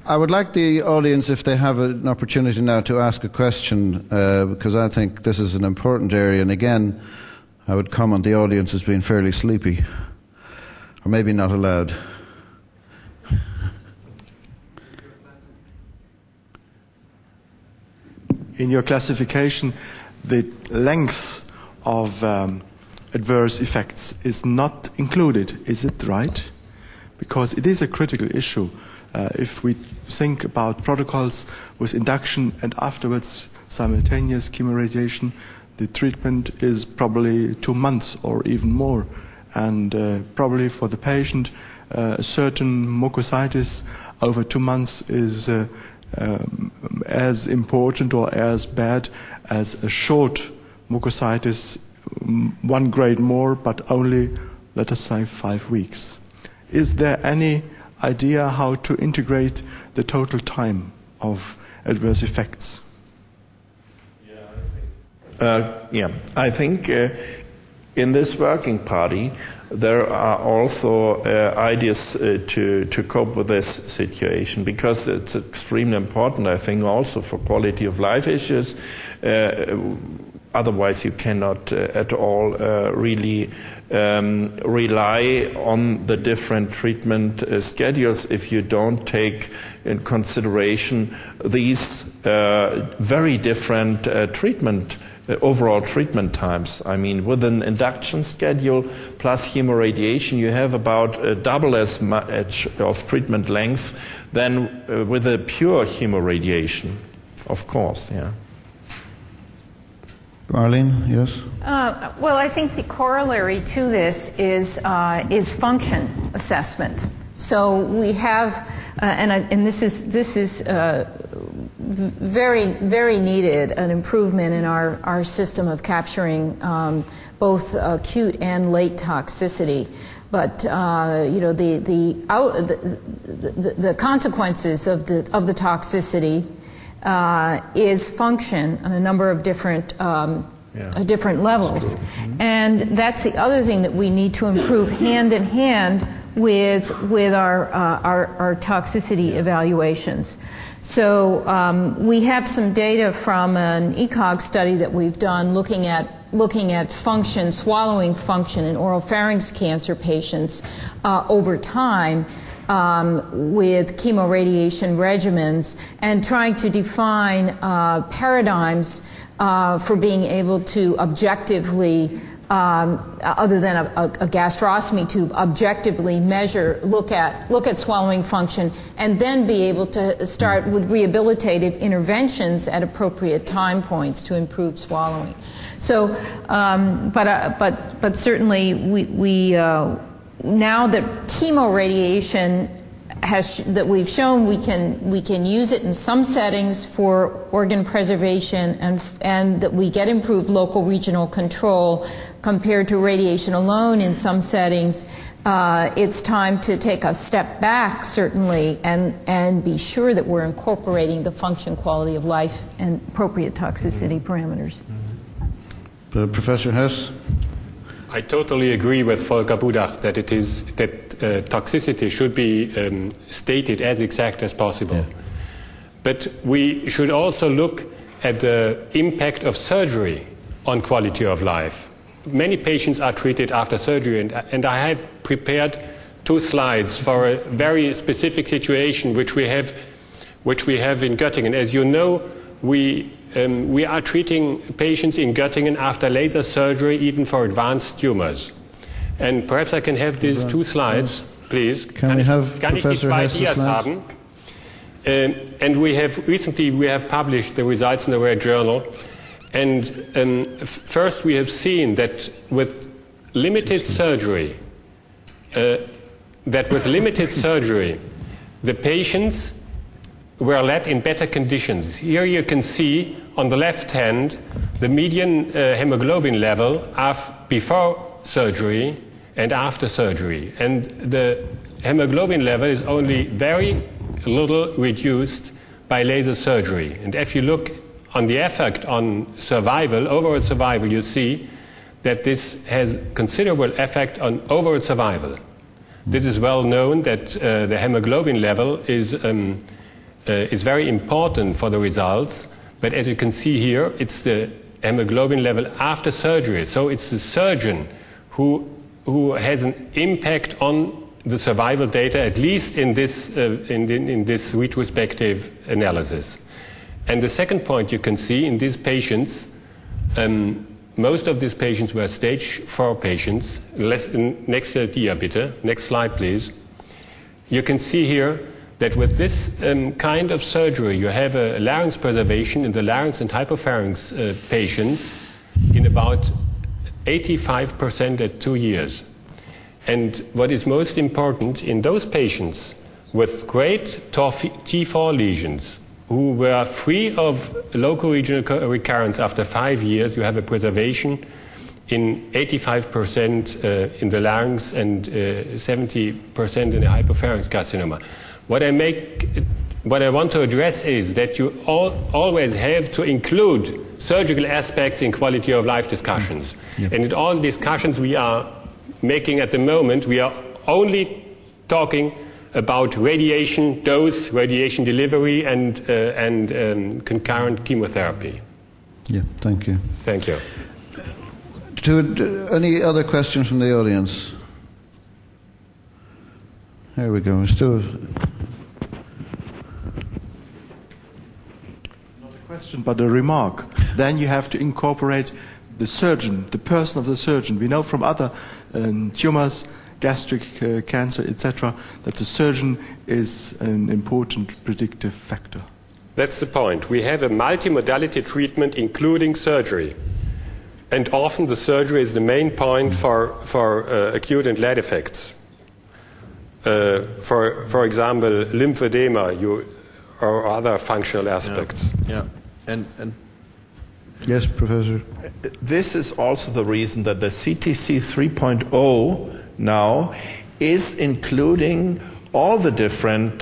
I would like the audience, if they have an opportunity now, to ask a question, because I think this is an important area. And again, I would comment the audience as being fairly sleepy, or maybe not allowed. In your classification, the length of adverse effects is not included, is it right? Because it is a critical issue. If we think about protocols with induction and afterwards simultaneous chemoradiation, the treatment is probably 2 months or even more. And probably for the patient, a certain mucositis over 2 months is as important or as bad as a short mucositis, 1 grade more, but only, let us say, 5 weeks. Is there any idea how to integrate the total time of adverse effects? I think in this working party there are also ideas to cope with this situation, because it's extremely important, I think, also for quality of life issues. Otherwise you cannot at all really rely on the different treatment schedules if you don't take in consideration these very different overall treatment times. I mean, with an induction schedule plus chemoradiation, you have about double as much of treatment length than with a pure chemoradiation, of course, yeah. Arlene, yes? Well, I think the corollary to this is function assessment. So we have, and this is very, very needed, an improvement in our system of capturing both acute and late toxicity. But you know, the consequences of the toxicity is function on a number of different different levels. Mm-hmm. And that's the other thing that we need to improve hand in hand with our toxicity evaluations. So we have some data from an ECOG study that we've done looking at function, swallowing function in oropharynx cancer patients over time with chemoradiation regimens, and trying to define paradigms for being able to objectively, other than a gastrostomy tube, objectively measure, look at swallowing function, and then be able to start with rehabilitative interventions at appropriate time points to improve swallowing. So, but certainly we now that chemoradiation that we've shown we can use it in some settings for organ preservation, and that we get improved local regional control compared to radiation alone in some settings. It's time to take a step back, certainly, and be sure that we're incorporating the function, quality of life, and appropriate toxicity parameters. Professor Hess? I totally agree with Volker Budach that toxicity should be stated as exact as possible. Yeah. But we should also look at the impact of surgery on quality of life. Many patients are treated after surgery, and I have prepared 2 slides for a very specific situation which we have in Göttingen. As you know, we are treating patients in Göttingen after laser surgery, even for advanced tumors. And perhaps I can have these 2 slides, please. Can we have Professor Hess's slides? And we have published the results in the Rare Journal. And first we have seen that with limited surgery, the patients were led in better conditions. Here you can see on the left hand the median hemoglobin level before surgery and after surgery. And the hemoglobin level is only very little reduced by laser surgery. And if you look on the effect on survival, overall survival, you see that this has considerable effect on overall survival. This is well known that the hemoglobin level is is very important for the results. But as you can see here, it's the hemoglobin level after surgery. So it's the surgeon who has an impact on the survival data, at least in this retrospective analysis. And the second point you can see in these patients, most of these patients were stage 4 patients. Next dia, bitte. Next slide, please. You can see here that with this kind of surgery, you have a larynx preservation in the larynx and hypopharynx patients in about 85% at 2 years. And what is most important, in those patients with great T4 lesions who were free of local regional recurrence after 5 years, you have a preservation in 85% in the larynx and 70% in the hypopharynx carcinoma. What I want to address is that you always have to include surgical aspects in quality of life discussions. Yep. And in all discussions we are making at the moment, we are only talking about radiation dose, radiation delivery, and concurrent chemotherapy. Yeah, thank you. Thank you. Any other questions from the audience? Here we go. Still. Not a question, but a remark. Then you have to incorporate the surgeon, the person of the surgeon. We know from other tumors, gastric cancer, etc., that the surgeon is an important predictive factor. That's the point. We have a multimodality treatment, including surgery. And often the surgery is the main point for acute and late effects. For example, lymphedema or other functional aspects. Yeah. And yes, Professor. This is also the reason that the CTC 3.0 now is including all the different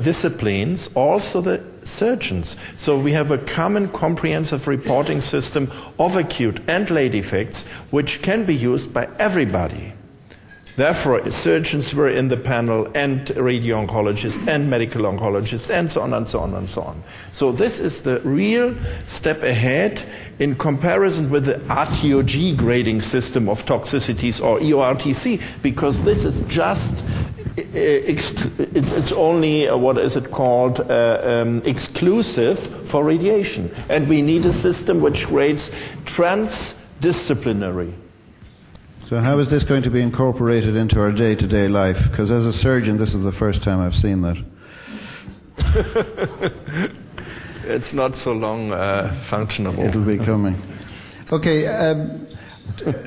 disciplines, also the surgeons. So we have a common comprehensive reporting system of acute and late effects, which can be used by everybody. Therefore, surgeons were in the panel, and radio-oncologists, and medical oncologists, and so on, and so on, and so on. So this is the real step ahead in comparison with the RTOG grading system of toxicities, or EORTC, because this is just, it's only, what is it called, exclusive for radiation. And we need a system which grades transdisciplinary. So how is this going to be incorporated into our day-to-day life? Because as a surgeon, this is the first time I've seen that. It's not so long functionable. It'll be coming. Okay,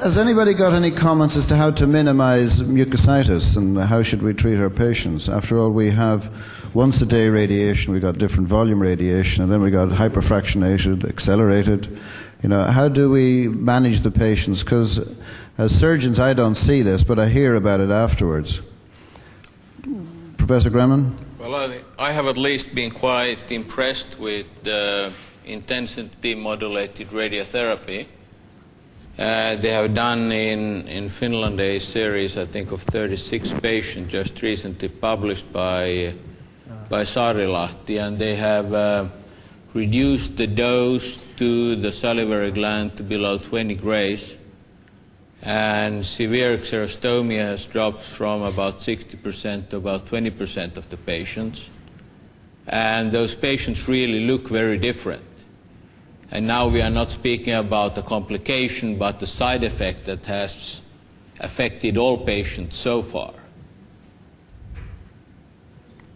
has anybody got any comments as to how to minimize mucositis and how should we treat our patients? After all, we have once-a-day radiation, we got different volume radiation, and then we got hyperfractionated, accelerated. You know, how do we manage the patients? Because as surgeons, I don't see this, but I hear about it afterwards. Professor Gremmen? Well, I have at least been quite impressed with intensity modulated radiotherapy. They have done in Finland a series, I think, of 36 patients just recently published by Sarilahti, and they have reduced the dose to the salivary gland to below 20 grays, and severe xerostomia has dropped from about 60% to about 20% of the patients. And those patients really look very different. And now we are not speaking about the complication, but the side effect that has affected all patients so far.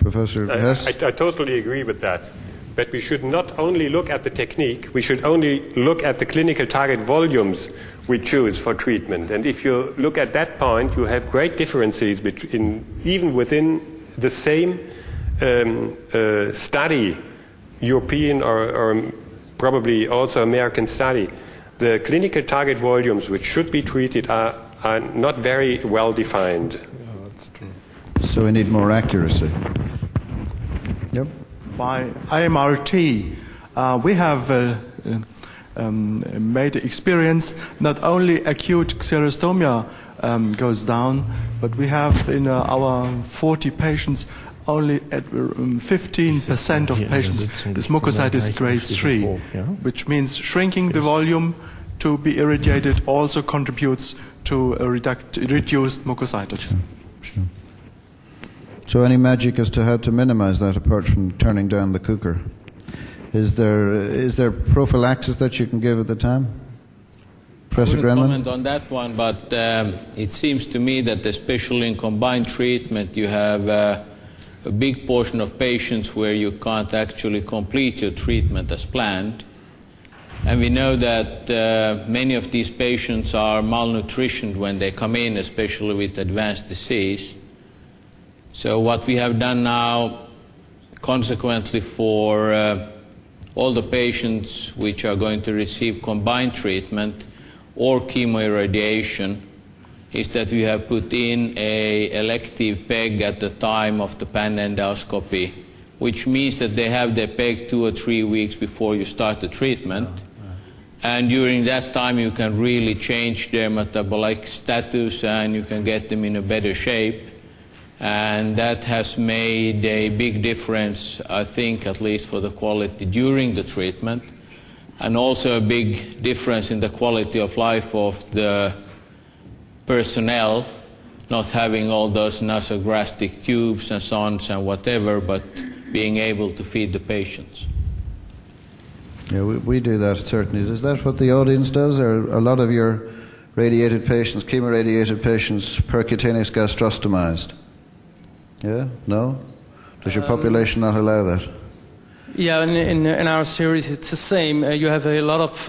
Professor Hess? I totally agree with that. But we should not only look at the technique, we should only look at the clinical target volumes we choose for treatment. And if you look at that point, you have great differences between, even within the same study, European or probably also American study. The clinical target volumes which should be treated are not very well defined. Yeah, that's true. So we need more accuracy. Yep. By IMRT, we have made experience not only acute xerostomia goes down, but we have in our 40 patients only at 15% of patients with mucositis grade 3, which means shrinking the volume to be irradiated also contributes to a reduced mucositis. Sure. So any magic as to how to minimize that apart from turning down the cooker? Is there prophylaxis that you can give at the time? Professor Grennan? I wouldn't comment on that one, but it seems to me that especially in combined treatment you have a big portion of patients where you can't actually complete your treatment as planned. And we know that many of these patients are malnutritioned when they come in, especially with advanced disease. So what we have done now, consequently for all the patients which are going to receive combined treatment or chemoirradiation, is that we have put in an elective PEG at the time of the pan endoscopy, which means that they have their PEG 2 or 3 weeks before you start the treatment. And during that time you can really change their metabolic status and you can get them in a better shape. And that has made a big difference, I think, at least for the quality during the treatment, and also a big difference in the quality of life of the personnel, not having all those nasogastric tubes and so on and whatever, but being able to feed the patients. Yeah, we do that certainly. Is that what the audience does? Are a lot of your radiated patients, chemoradiated patients, percutaneous gastrostomized? Yeah? No? Does your population not allow that? Yeah, in our series it's the same. You have a lot of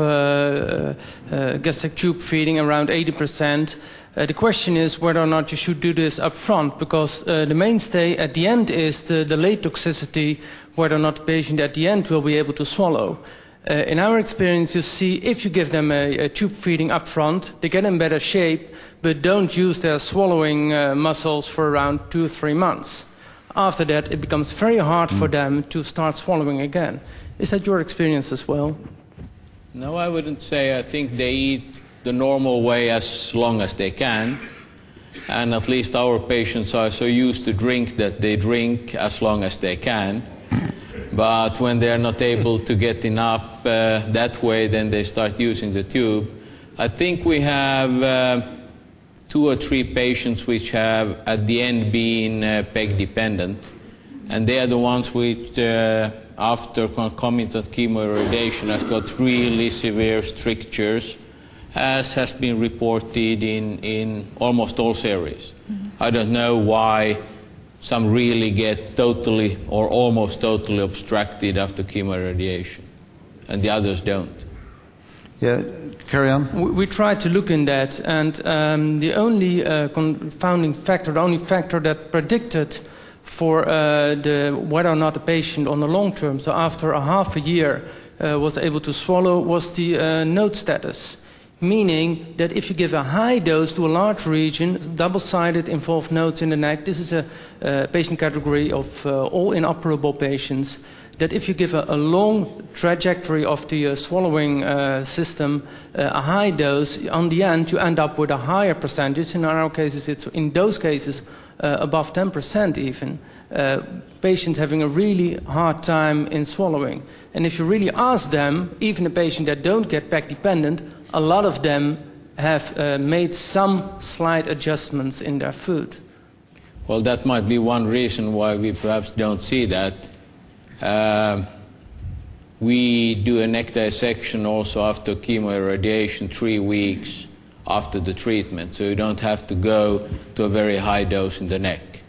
gastric tube feeding, around 80%. The question is whether or not you should do this up front, because the mainstay at the end is the late toxicity, whether or not the patient at the end will be able to swallow. In our experience, you see if you give them a tube feeding up front, they get in better shape, but don't use their swallowing muscles for around 2 or 3 months. After that, it becomes very hard for them to start swallowing again. Is that your experience as well? No, I wouldn't say. I think they eat the normal way as long as they can. And at least our patients are so used to drink that they drink as long as they can. But when they're not able to get enough that way, then they start using the tube. I think we have 2 or 3 patients which have at the end been PEG dependent, and they are the ones which after concomitant chemoirradiation has got really severe strictures, as has been reported in almost all series. I don't know why some really get totally or almost totally obstructed after chemoirradiation, and the others don't. Yeah, carry on. We tried to look in that, and the only confounding factor, the only factor that predicted for whether or not the patient on the long term, so after a half a year, was able to swallow, was the node status. Meaning that if you give a high dose to a large region, double-sided involved nodes in the neck, this is a patient category of all inoperable patients, that if you give a long trajectory of the swallowing system, a high dose, on the end you end up with a higher percentage. In our cases, it's in those cases above 10% even. Patients having a really hard time in swallowing. And if you really ask them, even the patients that don't get PEG dependent, a lot of them have made some slight adjustments in their food. Well, that might be one reason why we perhaps don't see that. We do a neck dissection also after chemoirradiation 3 weeks after the treatment, so you don't have to go to a very high dose in the neck.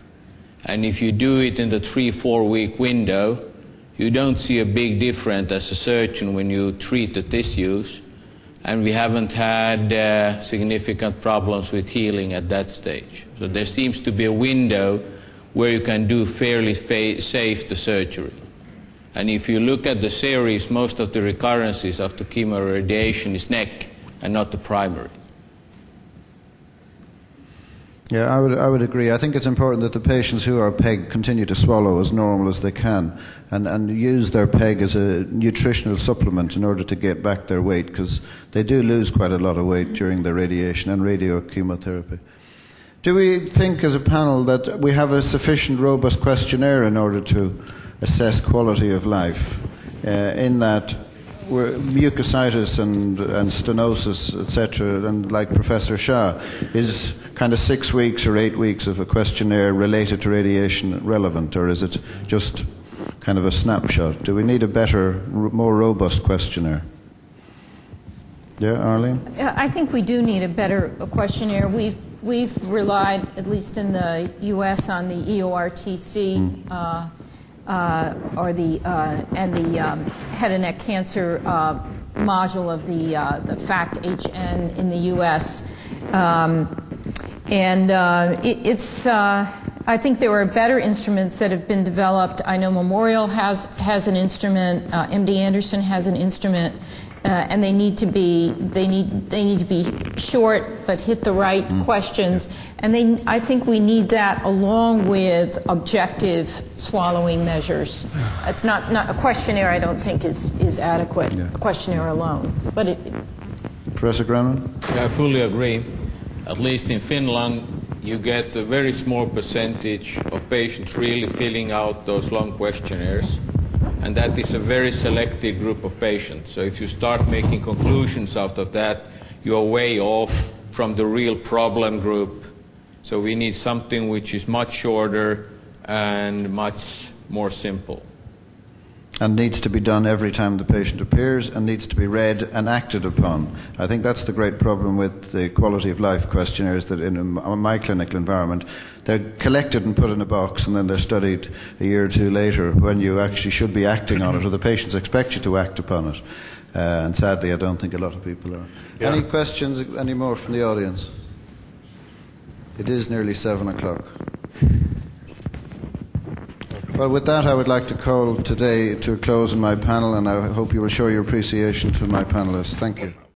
And if you do it in the 3-4 week window, you don't see a big difference as a surgeon when you treat the tissues, and we haven't had significant problems with healing at that stage. So there seems to be a window where you can do fairly safe the surgery. And if you look at the series, most of the recurrences after chemoradiation is neck and not the primary. Yeah, I would agree. I think it's important that the patients who are PEG continue to swallow as normal as they can and use their PEG as a nutritional supplement in order to get back their weight, because they do lose quite a lot of weight during the radiation and radiochemotherapy. Do we think as a panel that we have a sufficient robust questionnaire in order to assess quality of life, in that mucositis and stenosis, etc., and like Professor Shah, is kind of 6 weeks or 8 weeks of a questionnaire related to radiation relevant, or is it just kind of a snapshot? Do we need a better, more robust questionnaire? Yeah, Arlene? I think we do need a better questionnaire. We've relied, at least in the U.S., on the EORTC or the head and neck cancer module of the FACT-HN in the U.S. I think there are better instruments that have been developed. I know Memorial has an instrument. MD Anderson has an instrument. And they need to be short but hit the right questions, and I think we need that along with objective swallowing measures. It's not a questionnaire. I don't think is adequate. Yeah. A questionnaire alone, but Professor Granlund? Yeah, I fully agree. At least in Finland, you get a very small percentage of patients really filling out those long questionnaires. And that is a very selected group of patients. So if you start making conclusions out of that, you are way off from the real problem group. So we need something which is much shorter and much more simple. And needs to be done every time the patient appears, and needs to be read and acted upon. I think that's the great problem with the quality of life questionnaires, that in my clinical environment, they're collected and put in a box, and then they're studied a year or two later when you actually should be acting on it, or the patients expect you to act upon it. And sadly, I don't think a lot of people are. Yeah. Any questions, any more from the audience? It is nearly 7 o'clock. Well, with that, I would like to call today to a close in my panel, and I hope you will show your appreciation to my panelists. Thank you.